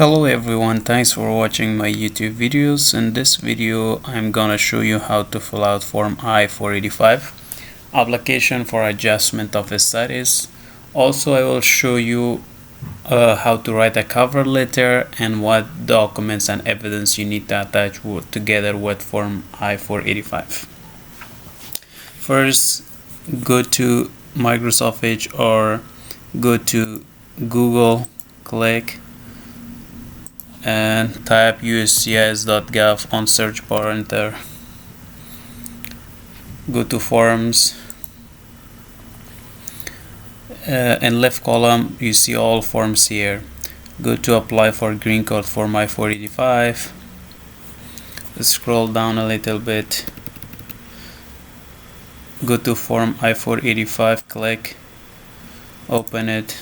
Hello everyone, thanks for watching my YouTube videos. In this video I'm gonna show you how to fill out form I-485 application for adjustment of status. Also I will show you how to write a cover letter and what documents and evidence you need to attach together with form I-485. First, go to Microsoft Edge or go to Google, click and type uscis.gov on search bar, enter. Go to forms. In left column you see all forms here. Go to apply for green card form I-485. Scroll down a little bit. Go to form I-485, click, open it.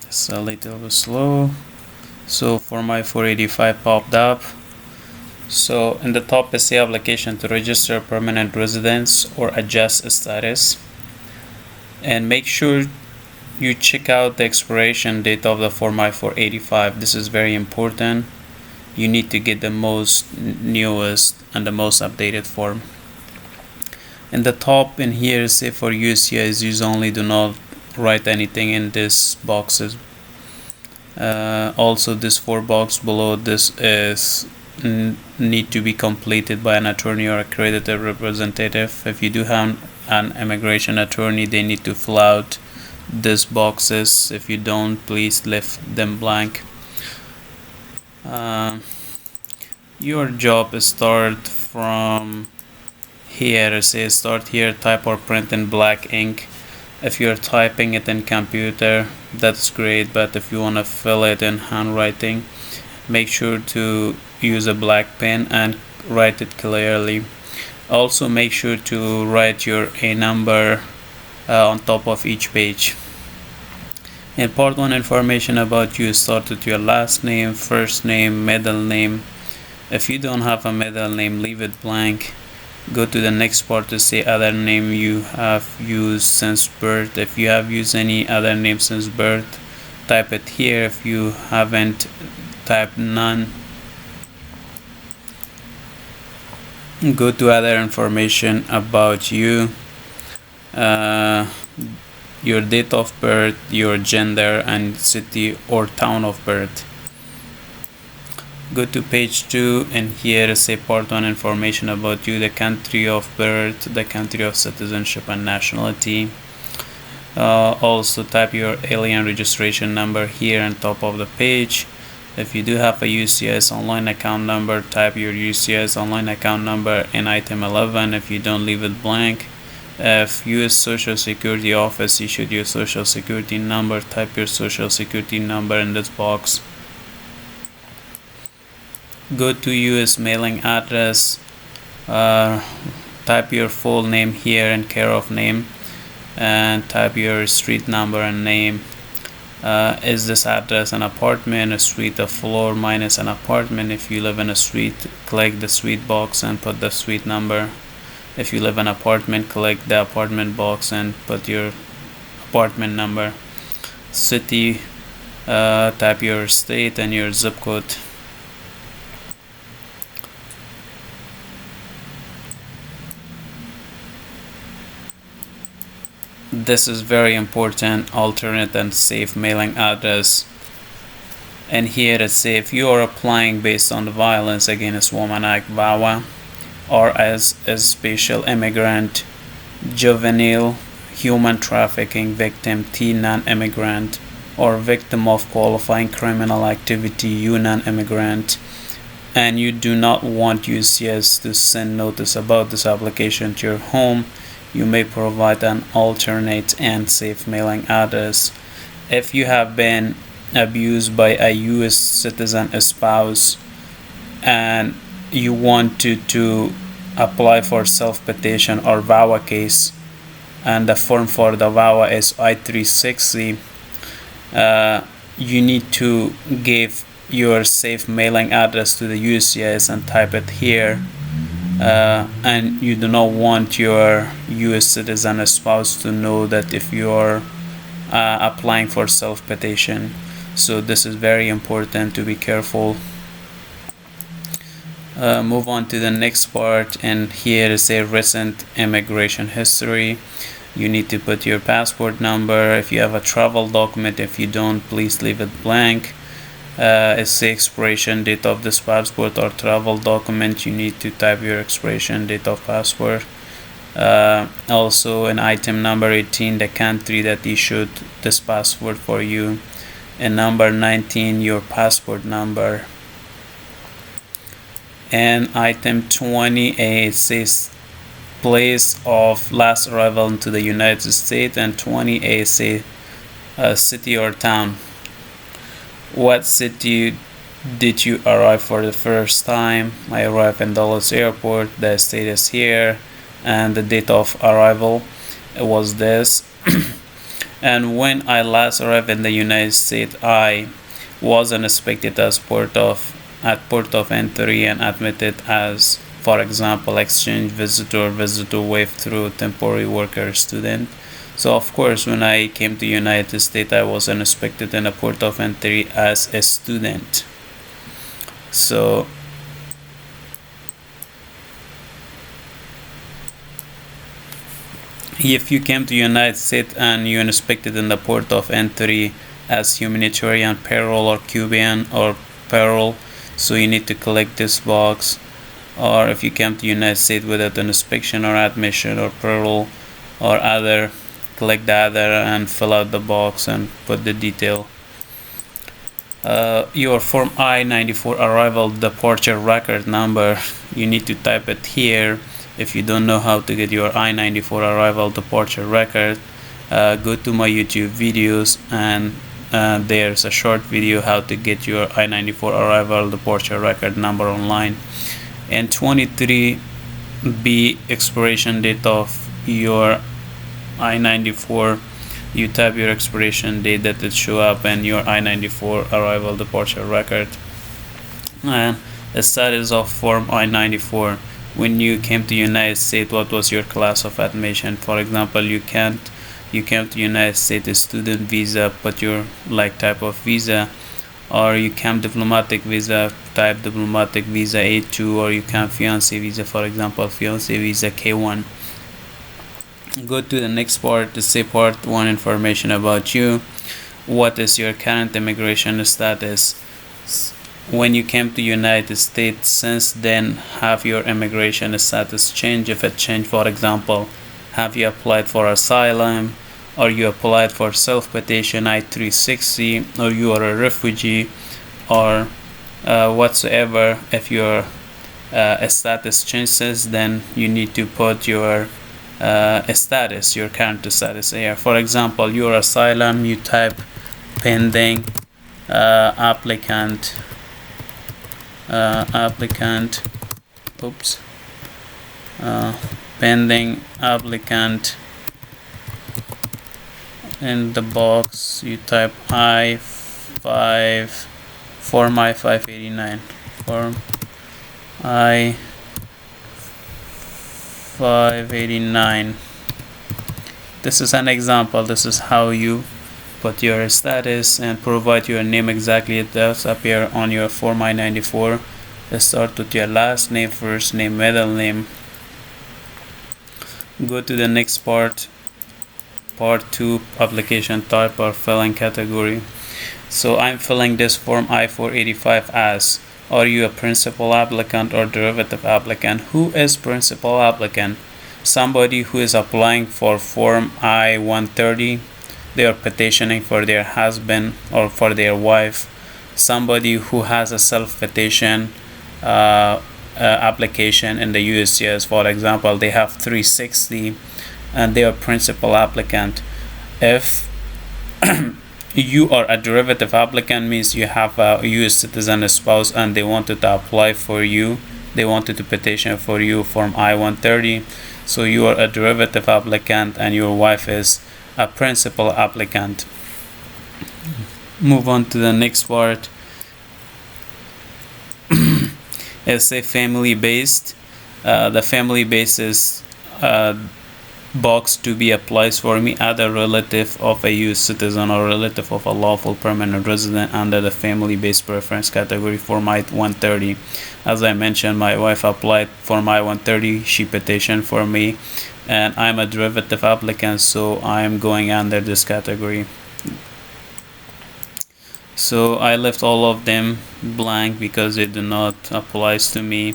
It's a little bit slow. So form I-485 popped up. So in the top is the application to register permanent residence or adjust status, and make sure you check out the expiration date of the form I-485. This is very important. You need to get the most newest and the most updated form. In the top in here, say for USCIS use only, do not write anything in these boxes. Also this 4 box below this is need to be completed by an attorney or accredited representative. If you do have an immigration attorney, they need to fill out these boxes. If you don't, please leave them blank. Your job is start from here. It says start here, type or print in black ink. If you're typing it in computer, that's great, but if you want to fill it in handwriting, make sure to use a black pen and write it clearly. Also make sure to write your A number on top of each page. In part 1, information about you, start with your last name, first name, middle name. If you don't have a middle name, leave it blank. Go to the next part to say other name you have used since birth. If you have used any other name since birth, type it here. If you haven't, type none. Go to other information about you, your date of birth, your gender, and city or town of birth. Go to page 2, and here say part 1, information about you, the country of birth, the country of citizenship and nationality. Also type your alien registration number here on top of the page. If you do have a USCIS online account number, type your USCIS online account number in item 11. If you don't, leave it blank. If US Social Security Office issued your social security number, type your social security number in this box. Go to US mailing address, type your full name here and care of name, and type your street number and name. Is this address an apartment, a suite, a floor? Mine is an apartment. If you live in a suite, click the suite box and put the suite number. If you live in an apartment, click the apartment box and put your apartment number. City, type your state and your zip code. This is very important, alternate and safe mailing address. And here it says if you are applying based on the Violence Against Women Act VAWA, or as a special immigrant, juvenile, human trafficking victim, teen non-immigrant, or victim of qualifying criminal activity, you non-immigrant, and you do not want USCIS to send notice about this application to your home, you may provide an alternate and safe mailing address. If you have been abused by a US citizen spouse and you want to apply for self-petition or VAWA case, and the form for the VAWA is I-360, you need to give your safe mailing address to the USCIS and type it here. and you do not want your US citizen spouse to know that if you're applying for self-petition. So this is very important to be careful. Move on to the next part, and here is a recent immigration history. You need to put your passport number. If you have a travel document, if you don't, please leave it blank. It's the expiration date of this passport or travel document. You need to type your expiration date of passport. Also in item number 18, the country that issued this passport for you, and number 19, your passport number. And item 20A says place of last arrival into the United States, and 20A say city or town. What city did you arrive for the first time? I arrived in Dallas Airport. The state is here, and the date of arrival was this. And when I last arrived in the United States, I was inspected at port of entry and admitted as, for example, exchange visitor waived through temporary worker student. So of course, when I came to United States, I was inspected in a port of entry as a student. So if you came to United States and you inspected in the port of entry as humanitarian parole or Cuban or parole, so you need to click this box. Or if you came to United States without an inspection or admission or parole or other, click the other and fill out the box and put the detail. Your form I-94 arrival departure record number, you need to type it here. If you don't know how to get your I-94 arrival departure record, go to my YouTube videos, and there's a short video how to get your I-94 arrival departure record number online. And 23B expiration date of your I-94, you type your expiration date that it show up in your I-94 arrival departure record. And the status of form I-94, when you came to United States, what was your class of admission? For example, you came to United States a student visa, put your type of visa, or you came diplomatic visa, type diplomatic visa A2, or you came fiancé visa, for example, fiancé visa K1. Go to the next part to say part 1 information about you. What is your current immigration status? When you came to United States, since then, have your immigration status changed? If it changed, for example, have you applied for asylum, or you applied for self-petition I-360, or you are a refugee, or whatsoever. If your status changes, then you need to put your status, your current status here. For example, your asylum, you type pending applicant pending applicant. In the box you type form I-589, form I-589. This is an example. This is how you put your status and provide your name exactly. It does appear on your form I-94. Let's start with your last name, first name, middle name. Go to the next part, part 2, application type or filling category. So I'm filling this form I-485 as, are you a principal applicant or derivative applicant? Who is principal applicant? Somebody who is applying for form I-130. They are petitioning for their husband or for their wife. Somebody who has a self-petition application in the USCIS, for example, they have 360 and they are principal applicant. If you are a derivative applicant, means you have a US citizen spouse and they wanted to apply for you, they wanted to petition for you from I-130. So you are a derivative applicant and your wife is a principal applicant. Move on to the next part. It's a family based. the family basis box to be applies for me other relative of a US citizen or relative of a lawful permanent resident under the family based preference category for my 130. As I mentioned, my wife applied for my 130. She petitioned for me, and I'm a derivative applicant, so I'm going under this category. So I left all of them blank because it do not applies to me.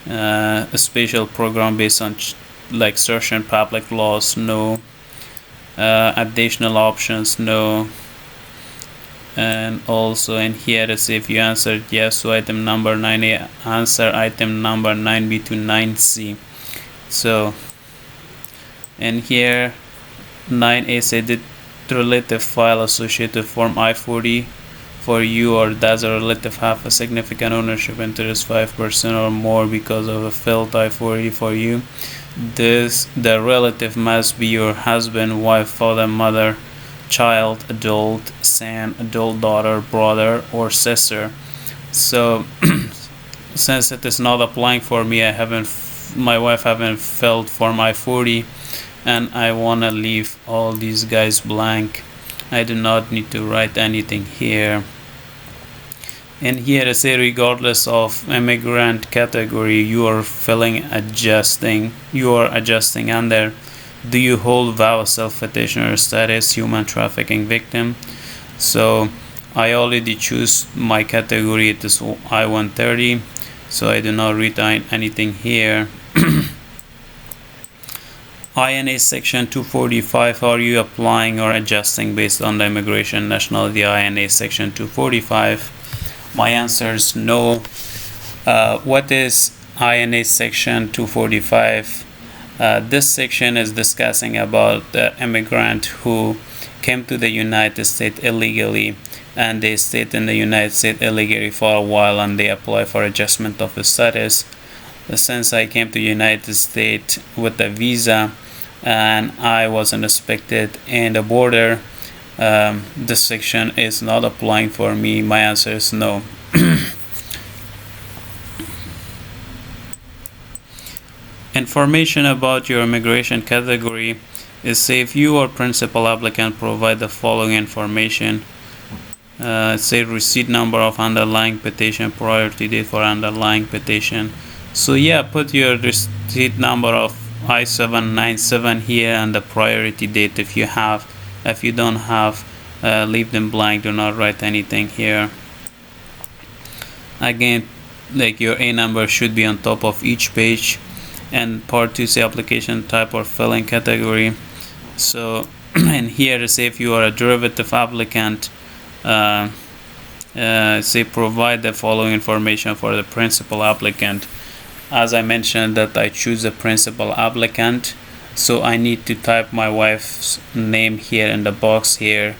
A special program based on like certain public laws, no. Additional options, no. And also in here is if you answered yes to item number 9A, answer item number 9B to 9C. So in here 9A said the relative file associated form I-40 for you, or does a relative have a significant ownership interest 5% or more because of a filled I-40 for you. The relative must be your husband, wife, father, mother, child, adult, son, adult daughter, brother, or sister. So since it is not applying for me, my wife haven't filled form I-40, and I wanna leave all these guys blank. I do not need to write anything here. And here I say regardless of immigrant category you are adjusting under, do you hold vow self-petitioner status, human trafficking victim? So I already choose my category, it is I-130, so I do not read anything here. INA section 245, are you applying or adjusting based on the immigration nationality INA section 245? My answer is no. What is INA section 245? This section is discussing about the immigrant who came to the United States illegally, and they stayed in the United States illegally for a while, and they apply for adjustment of status. Since I came to the United States with a visa and I wasn't inspected in the border, this section is not applying for me. My answer is no. Information about your immigration category is say if you are principal applicant, provide the following information. Say receipt number of underlying petition, priority date for underlying petition. So yeah, put your receipt number of I-797 here and the priority date if you have. If you don't have, leave them blank, do not write anything here. Again, like your A number should be on top of each page. And part 2 say application type or filling category. So and here to say if you are a derivative applicant, say provide the following information for the principal applicant. As I mentioned that I choose a principal applicant, so I need to type my wife's name here in the box here.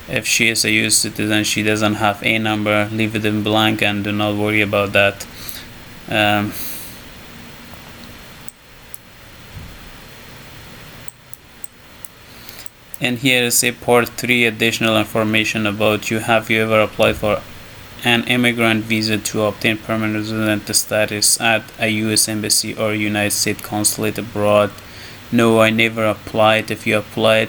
If she is a US citizen, she doesn't have a number, leave it in blank and do not worry about that. And here is a part 3 additional information about you. Have you ever applied for an immigrant visa to obtain permanent resident status at a US embassy or United States consulate abroad? No, I never applied. If you applied,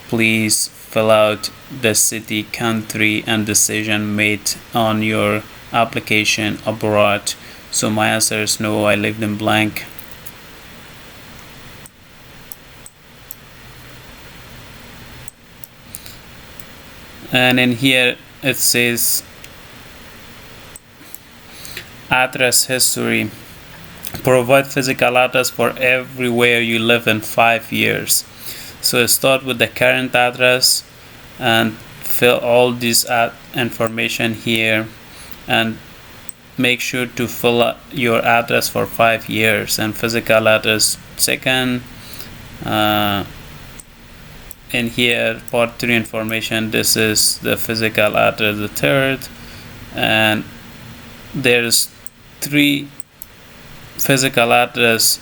please fill out the city, country, and decision made on your application abroad. So my answer is no, I leave them blank. And in here it says address history. Provide physical address for everywhere you live in 5 years. So start with the current address and fill all this information here, and make sure to fill out your address for 5 years and physical address second. In here part 3 information, this is the physical address the third, and there's 3 physical address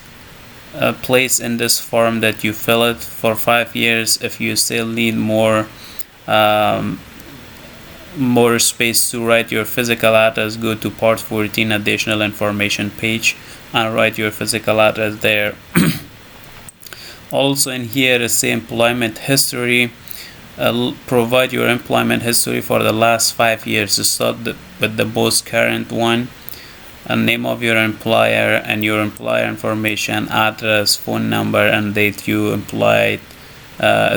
place in this form that you fill it for 5 years. If you still need more space to write your physical address, go to part 14 additional information page and write your physical address there. Also in here is the employment history. Provide your employment history for the last 5 years. Start with the most current one, and name of your employer and your employer information, address, phone number, and date you employed,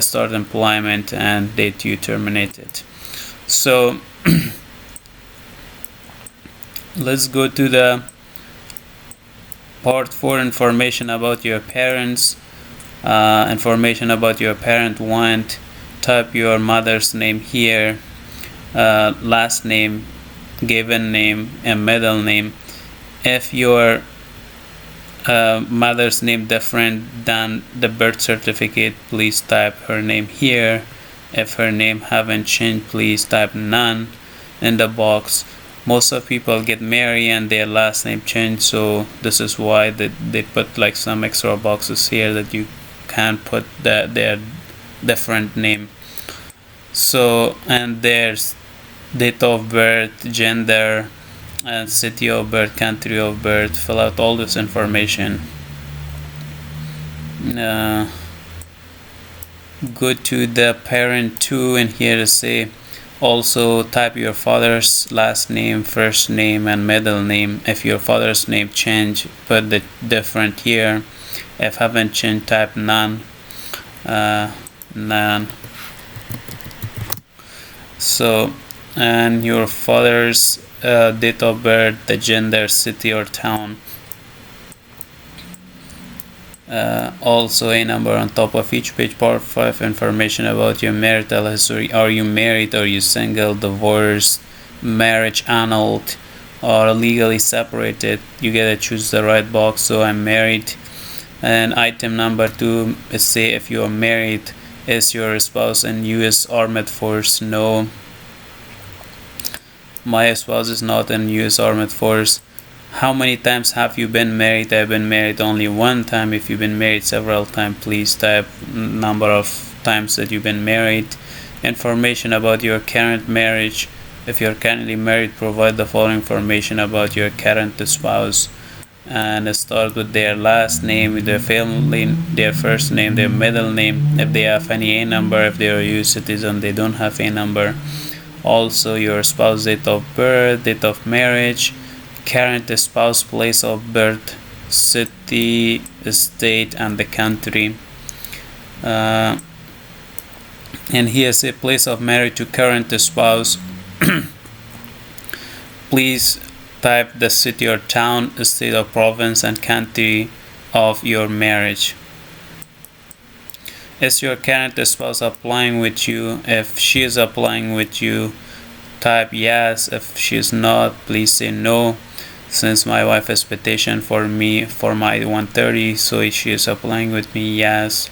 start employment, and date you terminated. So let's go to the part 4, information about your parents. Information about your parent 1. Type your mother's name here, last name, given name, and middle name. If your mother's name different than the birth certificate, please type her name here. If her name haven't changed, please type none in the box. Most of people get married and their last name changed, so this is why they put like some extra boxes here that you can put their different name. So, and there's date of birth, gender, and city of birth, country of birth. Fill out all this information. Go to the parent 2, and here to say also type your father's last name, first name, and middle name. If your father's name changed, put the different here. If haven't changed, type none. None. So, and your father's date of birth, the gender, city or town. Also a number on top of each page. Part 5, information about your marital history. Are you married? Are you single, divorced, marriage annulled, or legally separated? You gotta choose the right box. So I'm married. And item number 2 is say if you are married, is your spouse in U.S. Armed Force? No. My spouse is not in U.S. Armed Force. How many times have you been married? I've been married only 1 time. If you've been married several times, please type number of times that you've been married. Information about your current marriage. If you're currently married, provide the following information about your current spouse. And start with their last name, their family, their first name, their middle name. If they have any A number, if they are a U.S. citizen, they don't have A number. Also your spouse date of birth, date of marriage, current spouse place of birth, city, state, and the country. And here's a place of marriage to current spouse. Please type the city or town, state or province, and country of your marriage. Is your current spouse applying with you? If she is applying with you, type yes. If she is not, please say no. Since my wife is petitioned for me for my 130, so she is applying with me, yes.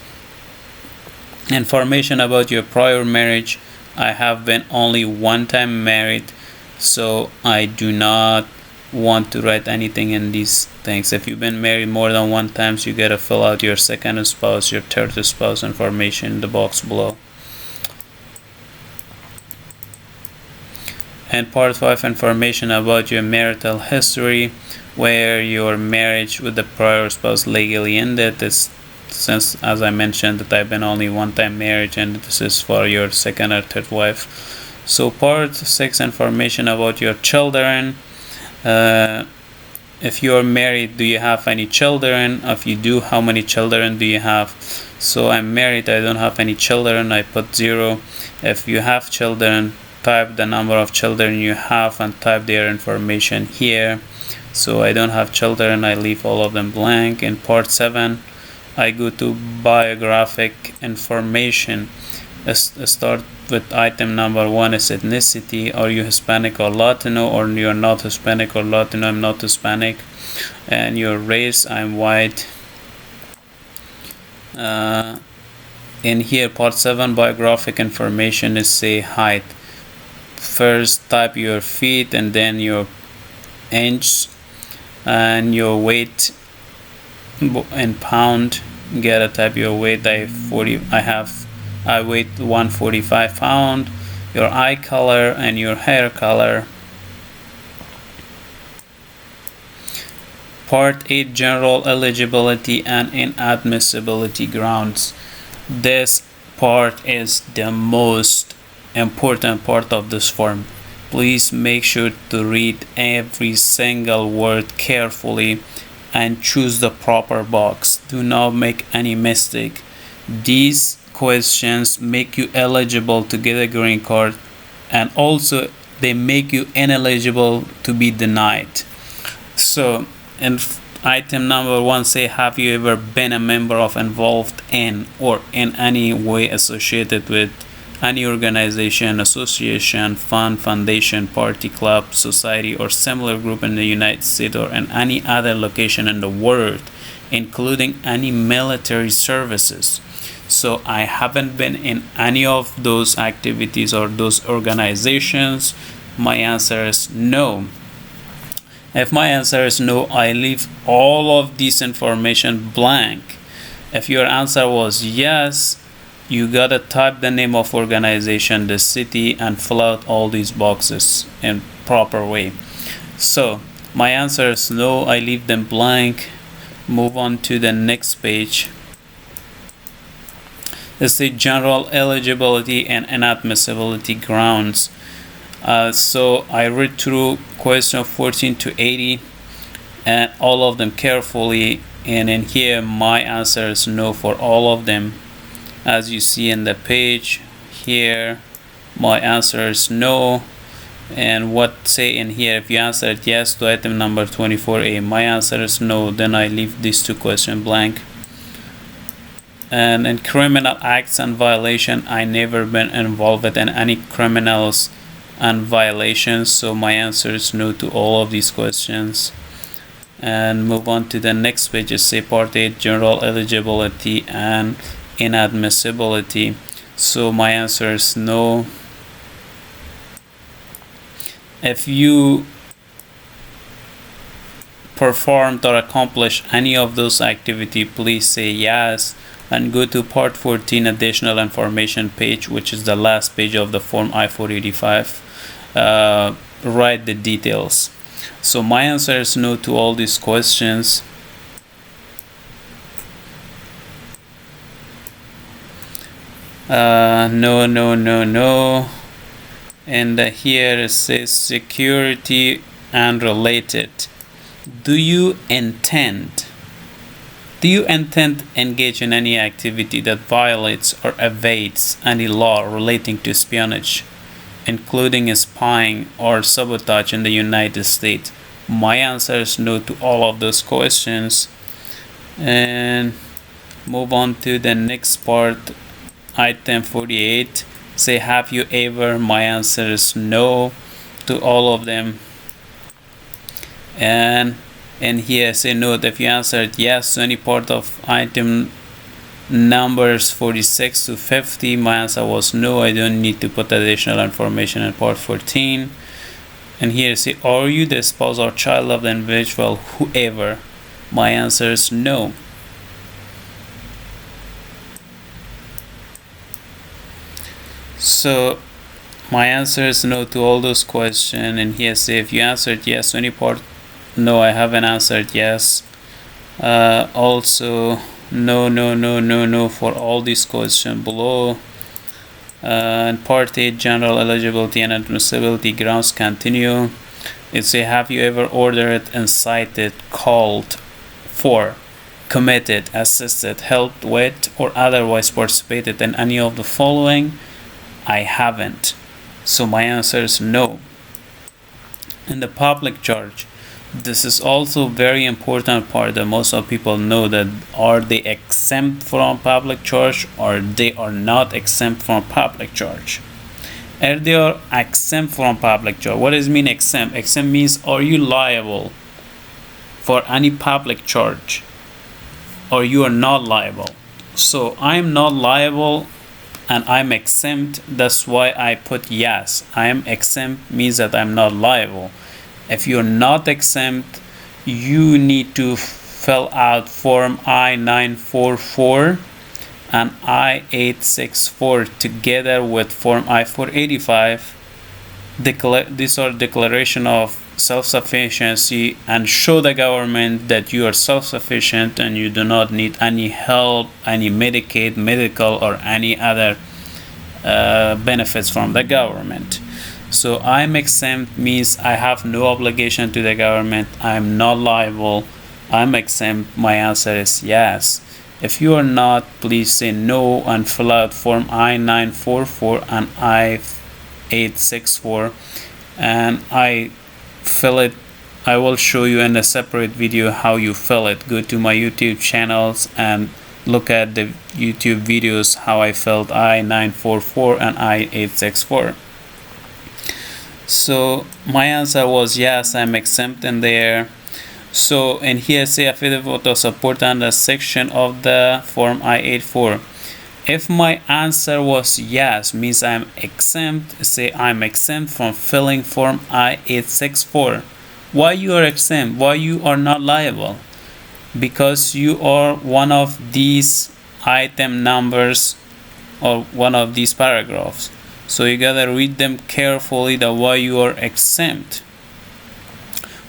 Information about your prior marriage. I have been only 1 time married, so I do not want to write anything in these things. If you've been married more than 1 time, you gotta fill out your second spouse, your third spouse information in the box below. And part 5, information about your marital history, where your marriage with the prior spouse legally ended. This, since as I mentioned that I've been only 1 time married, and this is for your second or third wife. So part 6, information about your children. If you are married, do you have any children? If you do, how many children do you have? So I'm married, I don't have any children, I put 0. If you have children, type the number of children you have and type their information here. So I don't have children, I leave all of them blank. In part 7, I go to biographic information. Start with item number 1 is ethnicity. Are you Hispanic or Latino? Or you're not Hispanic or Latino? I'm not Hispanic. And your race, I'm white. In here, part 7, biographic information is say height. First type your feet and then your inch and your weight in pound. Gotta type your weight. I weigh 145 pounds. Your eye color and your hair color. Part 8, general eligibility and inadmissibility grounds. This part is the most important part of this form. Please make sure to read every single word carefully and choose the proper box. Do not make any mistake. These questions make you eligible to get a green card, and also they make you ineligible to be denied. So in item number 1, say, have you ever been a member of, involved in, or in any way associated with any organization, association, fund, foundation, party, club, society, or similar group in the United States or in any other location in the world, including any military services? So I haven't been in any of those activities or those organizations. My answer is no. If my answer is no, I leave all of this information blank. If your answer was yes, you gotta type the name of organization, the city, and fill out all these boxes in proper way. So my answer is no, I leave them blank. Move on to the next page. It's the general eligibility and inadmissibility grounds. So I read through question 14 to 80 and all of them carefully, and in here my answer is no for all of them. As you see in the page here, my answer is no. And what say in here, if you answered yes to item number 24A, my answer is no, then I leave these two questions blank. And in criminal acts and violation, I never been involved in any criminals and violations, so my answer is no to all of these questions. And move on to the next page. Is say part 8, general eligibility and inadmissibility. So my answer is no. If you performed or accomplished any of those activities, please say yes and go to part 14, additional information page, which is the last page of the form I-485. Write the details. So my answer is no to all these questions. No. And here it says security and related. Do you intend engage in any activity that violates or evades any law relating to espionage, including spying or sabotage in the United States? My answer is no to all of those questions. And move on to the next part, item 48. Say, have you ever? My answer is no to all of them. And here say note, if you answered yes to any part of item numbers 46 to 50, my answer was no, I don't need to put additional information in part 14. And here say, are you the spouse or child of the individual whoever? My answer is no. So my answer is no to all those questions. And here say, if you answered yes to any part, no, I haven't answered yes. Also no for all these questions below. And part 8, general eligibility and admissibility grounds, continue. It say, have you ever ordered, incited, called for, committed, assisted, helped with, or otherwise participated in any of the following? I haven't. So my answer is no. In the public charge, this is also very important part that most of people know, that are they exempt from public charge or they are not exempt from public charge. If they are exempt from public charge, what does mean exempt? Exempt means, are you liable for any public charge or you are not liable? So I'm not liable and I'm exempt. That's why I put yes. I am exempt means that I'm not liable. If you're not exempt, you need to fill out form I-944 and I-864 together with form I-485. These are declaration of self-sufficiency and show the government that you are self-sufficient and you do not need any help, any Medicaid, medical, or any other benefits from the government. So I'm exempt means I have no obligation to the government, I'm not liable, I'm exempt. My answer is yes. If you are not, please say no and fill out form I-944 and I-864 and I fill it. I will show you in a separate video how you fill it. Go to my YouTube channels and look at the YouTube videos how I filled I-944 and I-864. So my answer was yes, I'm exempt in there. So in here say affidavit of support under section of the form I-84. If my answer was yes, means I'm exempt. Say I'm exempt from filling form I-864. Why you are exempt? Why you are not liable? Because you are one of these item numbers or one of these paragraphs. So you gotta read them carefully, the why you are exempt.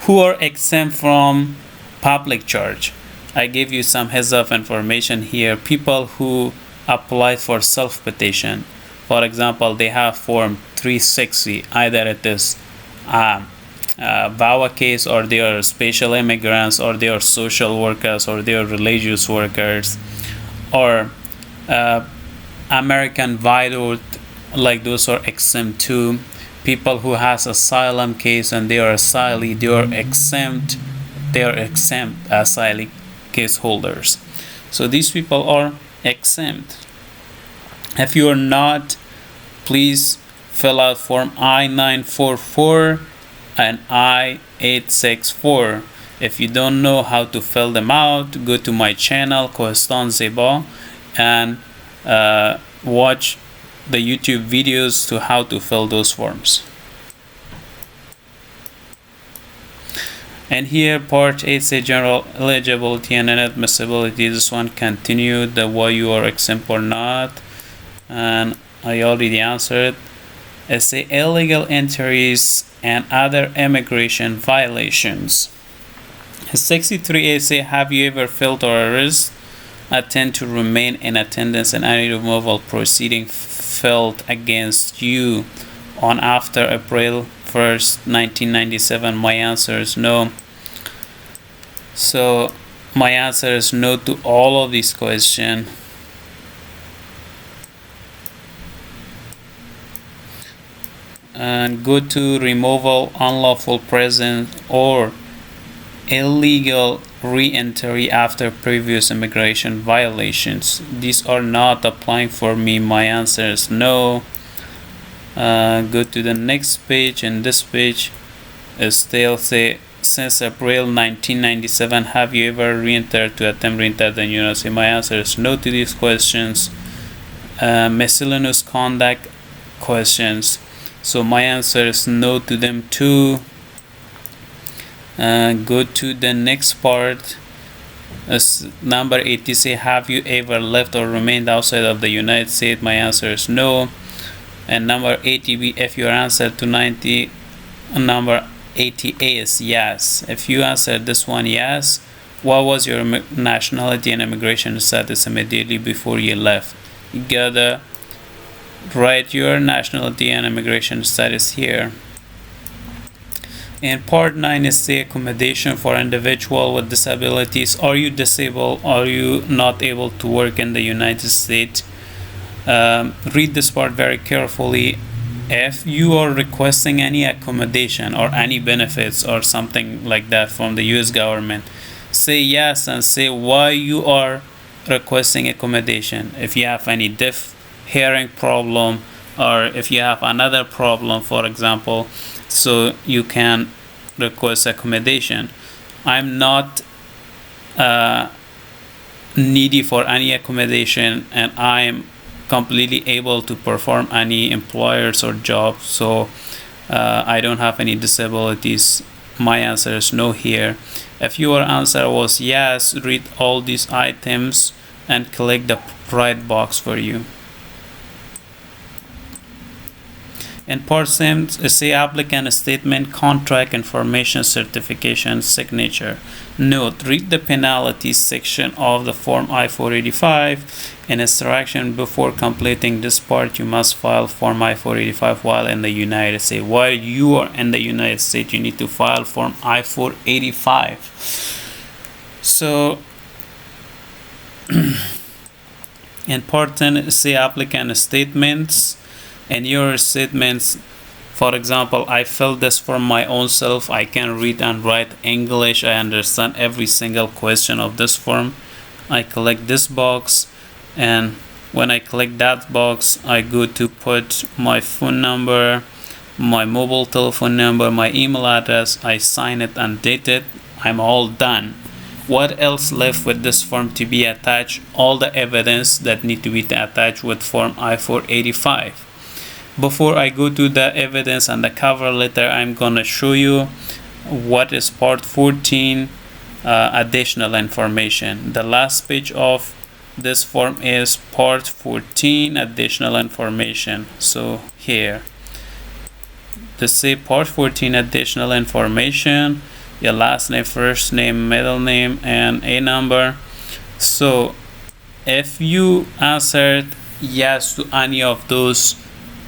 Who are exempt from public charge? I give you some heads up information here. People who apply for self-petition. For example, they have form 360. Either it is VAWA case, or they are special immigrants, or they are social workers, or they are religious workers, or American Widowed, like those are exempt too. People who has asylum case and they are asylee, they are exempt. They are exempt asylee case holders. So these people are exempt. If you are not, please fill out form I-944 and I-864. If you don't know how to fill them out, go to my channel Kohestan Zeba and watch the YouTube videos to how to fill those forms. And here part 8 say general eligibility and inadmissibility. This one continued the why you are exempt or not, and I already answered. It say illegal entries and other immigration violations. 63A say have you ever failed or arrest, attend to remain in attendance in any removal proceeding filed against you on after April 1st, 1997. My answer is no. So my answer is no to all of these questions. And go to removal, unlawful presence, or illegal re-entry after previous immigration violations. These are not applying for me. My answer is no. Go to the next page, and this page is still say since April 1997 have you ever re-entered to attempt re-enter the United States? My answer is no to these questions. Miscellaneous conduct questions, so my answer is no to them too. Go to the next part. Number 80 say have you ever left or remained outside of the United States? My answer is no. And number 80B, if your answer to 90, number 80A is yes. If you answered this one yes, what was your nationality and immigration status immediately before you left? You gotta write your nationality and immigration status here. And part 9 is the accommodation for individual with disabilities. Are you disabled? Are you not able to work in the United States? Read this part very carefully. If you are requesting any accommodation or any benefits or something like that from the US government, say yes and say why you are requesting accommodation. If you have any deaf hearing problem, or if you have another problem, for example, so you can request accommodation. I'm not needy for any accommodation, and I'm completely able to perform any employers or jobs, so I don't have any disabilities. My answer is no here. If your answer was yes, read all these items and click the right box for you. In part same, say applicant statement, contract information, certification, signature. Note, read the penalties section of the Form I-485. In instruction, before completing this part, you must file Form I-485 while in the United States. While you are in the United States, you need to file Form I-485. So, in part 10, say applicant statements. And your statements, for example, I filled this for my own self. I can read and write English. I understand every single question of this form. I click this box, and when I click that box, I go to put my phone number, my mobile telephone number, my email address. I sign it and date it. I'm all done. What else left with this form to be attached? All the evidence that need to be attached with Form I-485. Before I go to the evidence and the cover letter, I'm gonna show you what is part 14, additional information. The last page of this form is part 14, additional information. So here, to say part 14, additional information, your last name, first name, middle name, and a number. So if you answered yes to any of those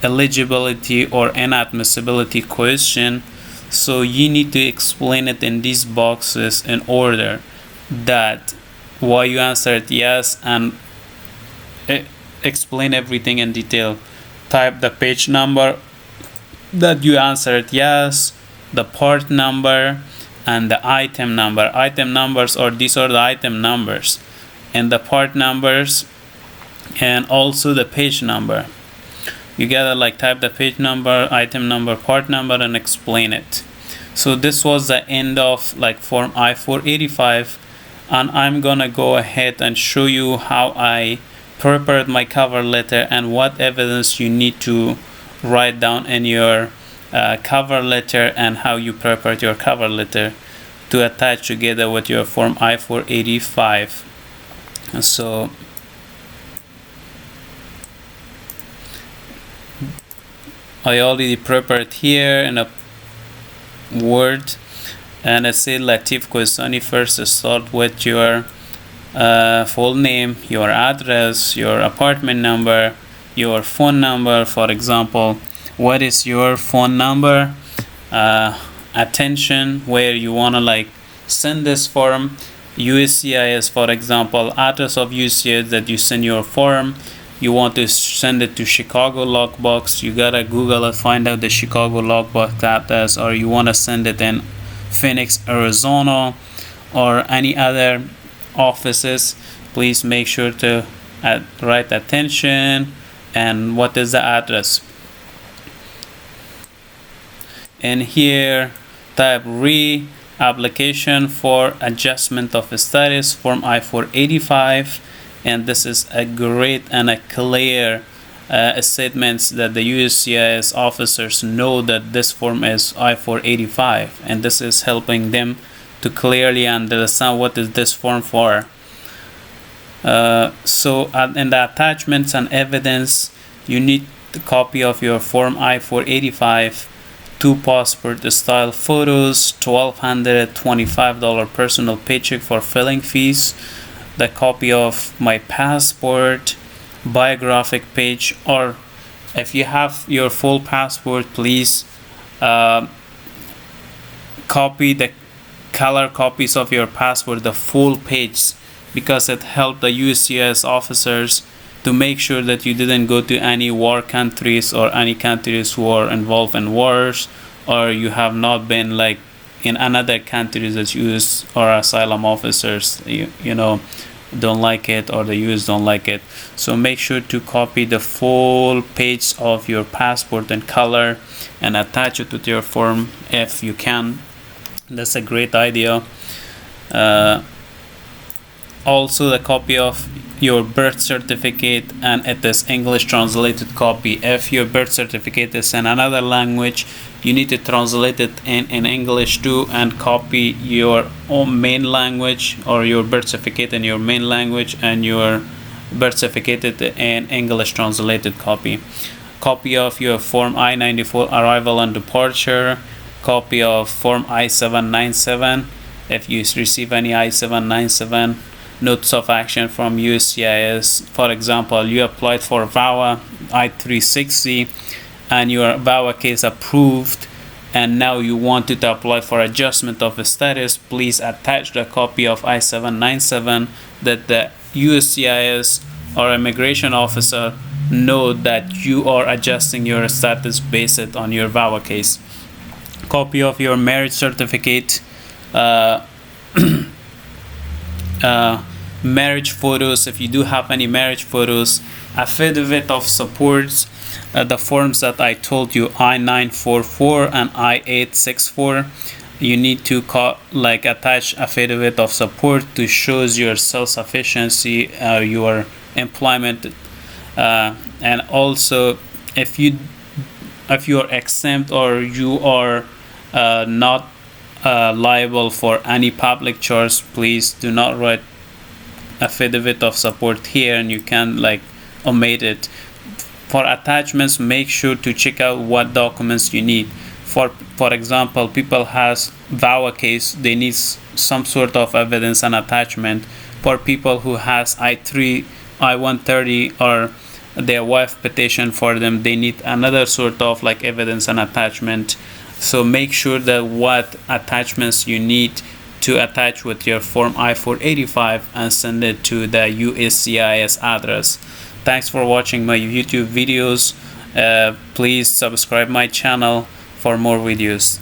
eligibility or inadmissibility question, so you need to explain it in these boxes in order that why you answered yes, and explain everything in detail. Type the page number that you answered yes, the part number, and the item number. Item numbers, or these are the item numbers, and the part numbers, and also the page number. You gotta like type the page number, item number, part number, and explain it. So this was the end of like Form I-485, and I'm gonna go ahead and show you how I prepared my cover letter and what evidence you need to write down in your cover letter, and how you prepared your cover letter to attach together with your Form I-485. So I already prepared here in a Word, and I say Latif Kwesani. First start with your full name, your address, your apartment number, your phone number. For example, what is your phone number? Attention, where you want to like send this form. USCIS, for example, address of USCIS that you send your form. You want to send it to Chicago lockbox, you gotta Google it, find out the Chicago lockbox address, or you want to send it in Phoenix, Arizona, or any other offices. Please make sure to write attention and what is the address. And here type application for adjustment of status, Form I-485. And this is a great and a clear statements that the USCIS officers know that this form is I-485, and this is helping them to clearly understand what is this form for. So in the attachments and evidence, you need a copy of your Form I-485, 2 passport style photos, $1,225 personal paycheck for filling fees, the copy of my passport, biographic page, or if you have your full passport, please copy the color copies of your passport, the full page, because it helped the USCIS officers to make sure that you didn't go to any war countries or any countries who are involved in wars, or you have not been like in another countries that US or asylum officers you know don't like it, or the US don't like it. So make sure to copy the full page of your passport in color and attach it to your form if you can. That's a great idea. Also the copy of your birth certificate, and it is English translated copy. If your birth certificate is in another language, you need to translate it in English too, and copy your own main language, or your birth certificate in your main language and your birth certificate in English translated copy. copy of your Form I-94 arrival and departure, copy of Form I-797 if you receive any I-797, notes of action from USCIS. For example, you applied for VAWA I-360 and your VAWA case approved, and now you wanted to apply for adjustment of status. Please attach the copy of I-797 that the USCIS or immigration officer know that you are adjusting your status based on your VAWA case. Copy of your marriage certificate, marriage photos if you do have any marriage photos, affidavit of support, the forms that I told you, I-944 and I-864. You need to attach affidavit of support to shows your self-sufficiency, your employment, and also if you are exempt or you are not liable for any public charge, please do not write affidavit of support here, and you can omit it. For attachments, make sure to check out what documents you need. For example, people has VAWA case, they need some sort of evidence and attachment. For people who has I-3, I-130 or their wife petition for them, they need another sort of evidence and attachment. So make sure that what attachments you need to attach with your Form I-485 and send it to the USCIS address. Thanks for watching my YouTube videos. Please subscribe my channel for more videos.